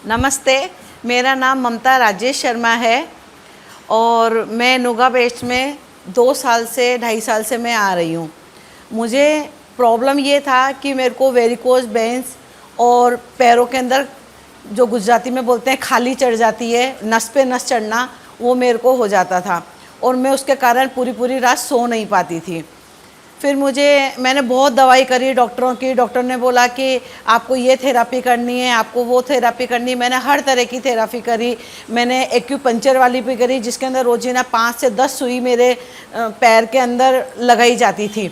नमस्ते, मेरा नाम ममता राजेश शर्मा है और मैं नुगा वेस्ट में 2 साल से 2.5 साल से मैं आ रही हूँ। मुझे प्रॉब्लम ये था कि मेरे को वेरिकोज वेन्स और पैरों के अंदर जो गुजराती में बोलते हैं खाली चढ़ जाती है, नस पे नस चढ़ना, वो मेरे को हो जाता था और मैं उसके कारण पूरी रात सो नहीं पाती थी। फिर मैंने बहुत दवाई करी डॉक्टरों की। डॉक्टर ने बोला कि आपको ये थेरापी करनी है, आपको वो थेरापी करनी है। मैंने हर तरह की थेरापी करी। मैंने एक्यूपंक्चर वाली भी करी जिसके अंदर रोजीना 5 से 10 सुई मेरे पैर के अंदर लगाई जाती थी।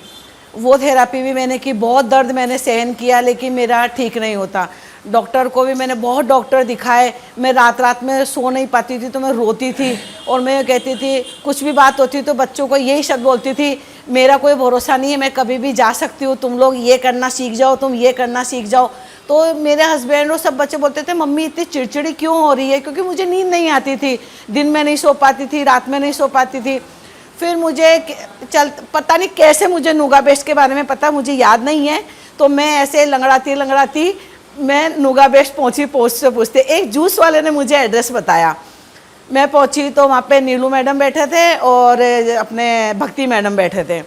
वो थेरापी भी मैंने की। बहुत दर्द मैंने सहन किया लेकिन मेरा ठीक नहीं होता। डॉक्टर को भी मैंने बहुत डॉक्टर दिखाए। मैं रात में सो नहीं पाती थी तो मैं रोती थी और मैं कहती थी, कुछ भी बात होती तो बच्चों को यही शब्द बोलती थी, मेरा कोई भरोसा नहीं है, मैं कभी भी जा सकती हूँ, तुम लोग ये करना सीख जाओ, तुम ये करना सीख जाओ। तो मेरे हस्बैंड और सब बच्चे बोलते थे, मम्मी इतनी चिड़चिड़ी क्यों हो रही है, क्योंकि मुझे नींद नहीं आती थी। दिन में नहीं सो पाती थी, रात में नहीं सो पाती थी। फिर मुझे पता नहीं कैसे मुझे नुगा वेस्ट के बारे में पता, मुझे याद नहीं है। तो मैं ऐसे लंगड़ाती मैं नुगा वेस्ट पहुँची। पूछते एक जूस वाले ने मुझे एड्रेस बताया। मैं पहुंची तो वहाँ पे नीलू मैडम बैठे थे और अपने भक्ति मैडम बैठे थे।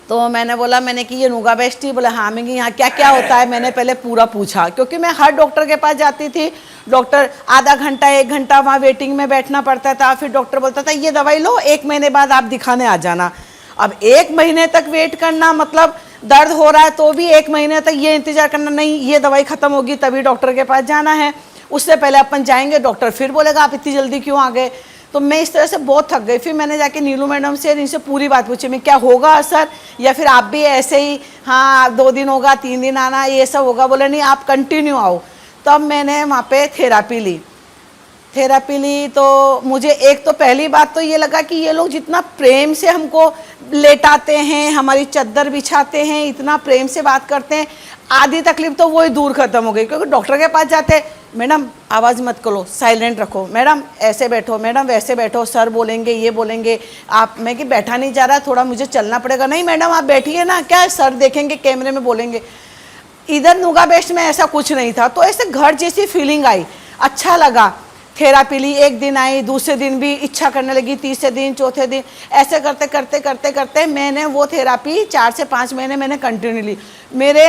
तो मैंने कि ये नुगा वेस्ट ही? बोले हाँ। मैं यहाँ क्या क्या होता है मैंने पहले पूरा पूछा, क्योंकि मैं हर डॉक्टर के पास जाती थी। डॉक्टर आधा घंटा 1 घंटा वहाँ वेटिंग में बैठना पड़ता था। फिर डॉक्टर बोलता था ये दवाई लो, 1 महीने बाद आप दिखाने आ जाना। अब 1 महीने तक वेट करना, मतलब दर्द हो रहा है तो भी 1 महीने तक ये इंतज़ार करना, नहीं ये दवाई ख़त्म होगी तभी डॉक्टर के पास जाना है, उससे पहले अपन जाएंगे, डॉक्टर फिर बोलेगा आप इतनी जल्दी क्यों आ गए। तो मैं इस तरह से बहुत थक गई। फिर मैंने जाके नीलू मैडम से इनसे पूरी बात पूछी, मैं क्या होगा असर, या फिर आप भी ऐसे ही हाँ 2 दिन होगा 3 दिन आना ये सब होगा। बोले नहीं आप कंटिन्यू आओ। तब मैंने वहाँ पे थेरापी ली तो मुझे एक तो पहली बात तो ये लगा कि ये लोग जितना प्रेम से हमको लेटाते हैं, हमारी चद्दर बिछाते हैं, इतना प्रेम से बात करते हैं, आधी तकलीफ तो वही दूर ख़त्म हो गई। क्योंकि डॉक्टर के पास जाते, मैडम आवाज़ मत करो, साइलेंट रखो, मैडम ऐसे बैठो, मैडम वैसे बैठो, सर बोलेंगे ये बोलेंगे, आप मैं कि बैठा नहीं जा रहा, थोड़ा मुझे चलना पड़ेगा, नहीं मैडम आप बैठिए ना, क्या है सर देखेंगे कैमरे में बोलेंगे। इधर नुगा वेस्ट में ऐसा कुछ नहीं था। तो ऐसे घर जैसी फीलिंग आई, अच्छा लगा। थेरापी ली, 1 दिन आई, दूसरे दिन भी इच्छा करने लगी, तीसरे दिन, चौथे दिन, ऐसे करते मैंने वो थेरापी 4 से 5 महीने मैंने कंटिन्यू ली। मेरे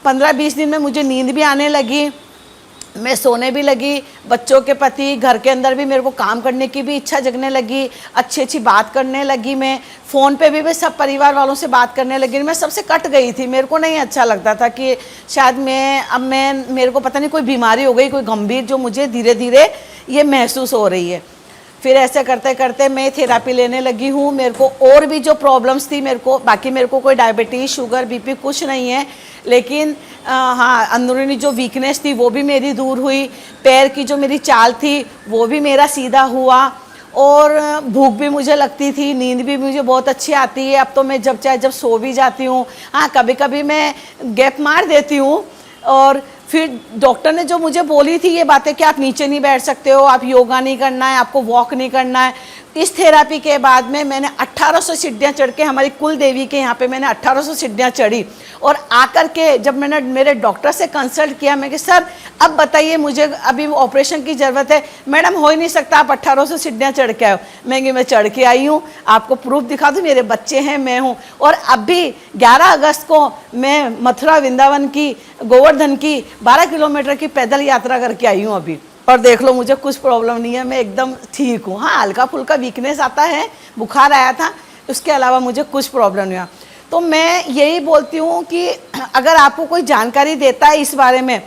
15-20 दिन में मुझे नींद भी आने लगी, मैं सोने भी लगी, बच्चों के प्रति घर के अंदर भी मेरे को काम करने की भी इच्छा जगने लगी, अच्छी बात करने लगी। मैं फ़ोन पे भी मैं सब परिवार वालों से बात करने लगी। मैं सबसे कट गई थी, मेरे को नहीं अच्छा लगता था कि शायद मेरे को पता नहीं कोई बीमारी हो गई, कोई गंभीर, जो मुझे धीरे धीरे ये महसूस हो रही है। फिर ऐसे करते मैं थेरापी लेने लगी हूँ। मेरे को और भी जो प्रॉब्लम्स थी मेरे को कोई डायबिटीज़, शुगर, बीपी कुछ नहीं है, लेकिन हाँ अंदरूनी जो वीकनेस थी वो भी मेरी दूर हुई। पैर की जो मेरी चाल थी वो भी मेरा सीधा हुआ और भूख भी मुझे लगती थी, नींद भी मुझे बहुत अच्छी आती है। अब तो मैं जब सो भी जाती हूँ, हाँ कभी मैं गैप मार देती हूँ। और फिर डॉक्टर ने जो मुझे बोली थी ये बातें कि आप नीचे नहीं बैठ सकते हो, आप योगा नहीं करना है, आपको वॉक नहीं करना है, इस थेरापी के बाद में मैंने 1800 सीढ़ियाँ चढ़ के हमारी कुल देवी के यहाँ पे मैंने 1800 सीढ़ियाँ चढ़ी। और आकर के जब मैंने मेरे डॉक्टर से कंसल्ट किया, मैं कि सर अब बताइए मुझे अभी ऑपरेशन की ज़रूरत है। मैडम हो ही नहीं सकता, आप 1800 सीढ़ियाँ चढ़ के आओ। मैं चढ़ के आई हूँ, आपको प्रूफ दिखा दूँ, मेरे बच्चे हैं, मैं हूँ। और अभी 11 अगस्त को मैं मथुरा वृंदावन की, गोवर्धन की 12 किलोमीटर की पैदल यात्रा करके आई हूँ अभी। और देख लो मुझे कुछ प्रॉब्लम नहीं है, मैं एकदम ठीक हूँ। हाँ हल्का फुल्का वीकनेस आता है, बुखार आया था, उसके अलावा मुझे कुछ प्रॉब्लम नहीं हुआ। तो मैं यही बोलती हूँ कि अगर आपको कोई जानकारी देता है इस बारे में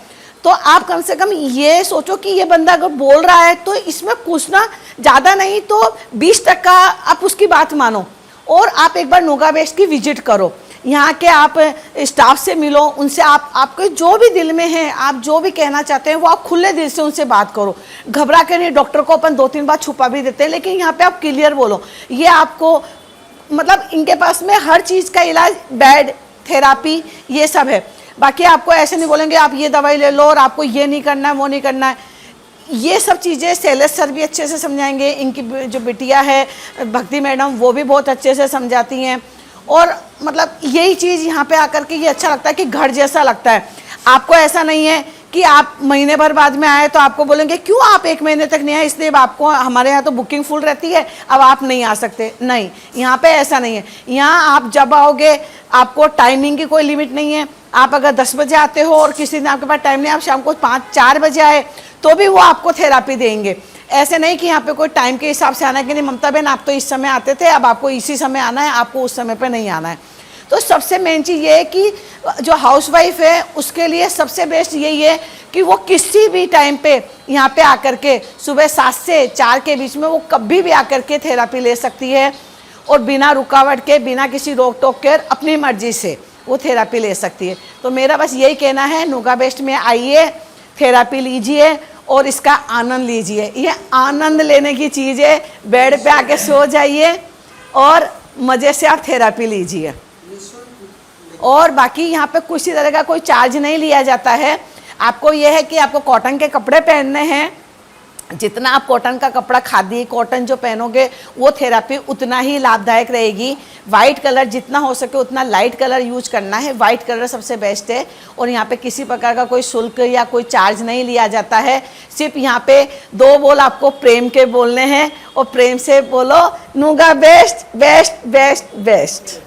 तो आप कम से कम ये सोचो कि ये बंदा अगर बोल रहा है तो इसमें कुछ ना ज़्यादा नहीं तो 20% आप उसकी बात मानो और आप एक बार नुगा वेस्ट की विजिट करो। यहाँ के आप स्टाफ से मिलो, उनसे आपके जो भी दिल में है, आप जो भी कहना चाहते हैं वो आप खुले दिल से उनसे बात करो। घबरा के नहीं, डॉक्टर को अपन 2-3 बार छुपा भी देते हैं, लेकिन यहाँ पे आप क्लियर बोलो। ये आपको मतलब इनके पास में हर चीज़ का इलाज, बेड, थेरापी, ये सब है। बाकी आपको ऐसे नहीं बोलेंगे आप ये दवाई ले लो और आपको ये नहीं करना है वो नहीं करना है। ये सब चीज़ें शैलेश सर भी अच्छे से समझाएंगे, इनकी जो बिटिया है भक्ति मैडम वो भी बहुत अच्छे से समझाती हैं। और मतलब यही चीज़ यहाँ पे आकर के ये अच्छा लगता है कि घर जैसा लगता है। आपको ऐसा नहीं है कि आप महीने भर बाद में आए तो आपको बोलेंगे क्यों आप 1 महीने तक नहीं आए, इसलिए आपको, हमारे यहाँ तो बुकिंग फुल रहती है, अब आप नहीं आ सकते। नहीं, यहाँ पे ऐसा नहीं है। यहाँ आप जब आओगे, आपको टाइमिंग की कोई लिमिट नहीं है। आप अगर 10 बजे आते हो और किसी दिन आपके पास टाइम नहीं, आप शाम को 5-4 बजे आए तो भी वो आपको थेरापी देंगे। ऐसे नहीं कि यहाँ पे कोई टाइम के हिसाब से आना है कि नहीं ममता बहन आप तो इस समय आते थे, अब आपको इसी समय आना है, आपको उस समय पे नहीं आना है। तो सबसे मेन चीज़ ये है कि जो हाउसवाइफ है उसके लिए सबसे बेस्ट यही है कि वो किसी भी टाइम पे यहाँ पे आकर के सुबह 7 से 4 के बीच में वो कभी भी आकर के थेरापी ले सकती है, और बिना रुकावट के, बिना किसी रोक टोक के, अपनी मर्जी से वो थेरापी ले सकती है। तो मेरा बस यही कहना है, नुगा बेस्ट में आइए, थेरापी लीजिए और इसका आनंद लीजिए। ये आनंद लेने की चीज़ है। बेड पे आके सो जाइए और मज़े से आप थेरापी लीजिए। और बाकी यहाँ पे किसी तरह का कोई चार्ज नहीं लिया जाता है। आपको यह है कि आपको कॉटन के कपड़े पहनने हैं, जितना आप कॉटन का कपड़ा, खादी कॉटन जो पहनोगे वो थेरापी उतना ही लाभदायक रहेगी। वाइट कलर जितना हो सके उतना लाइट कलर यूज करना है, वाइट कलर सबसे बेस्ट है। और यहाँ पे किसी प्रकार का कोई शुल्क या कोई चार्ज नहीं लिया जाता है। सिर्फ यहाँ पे 2 बोल आपको प्रेम के बोलने हैं और प्रेम से बोलो नुगा बेस्ट बेस्ट बेस्ट बेस्ट।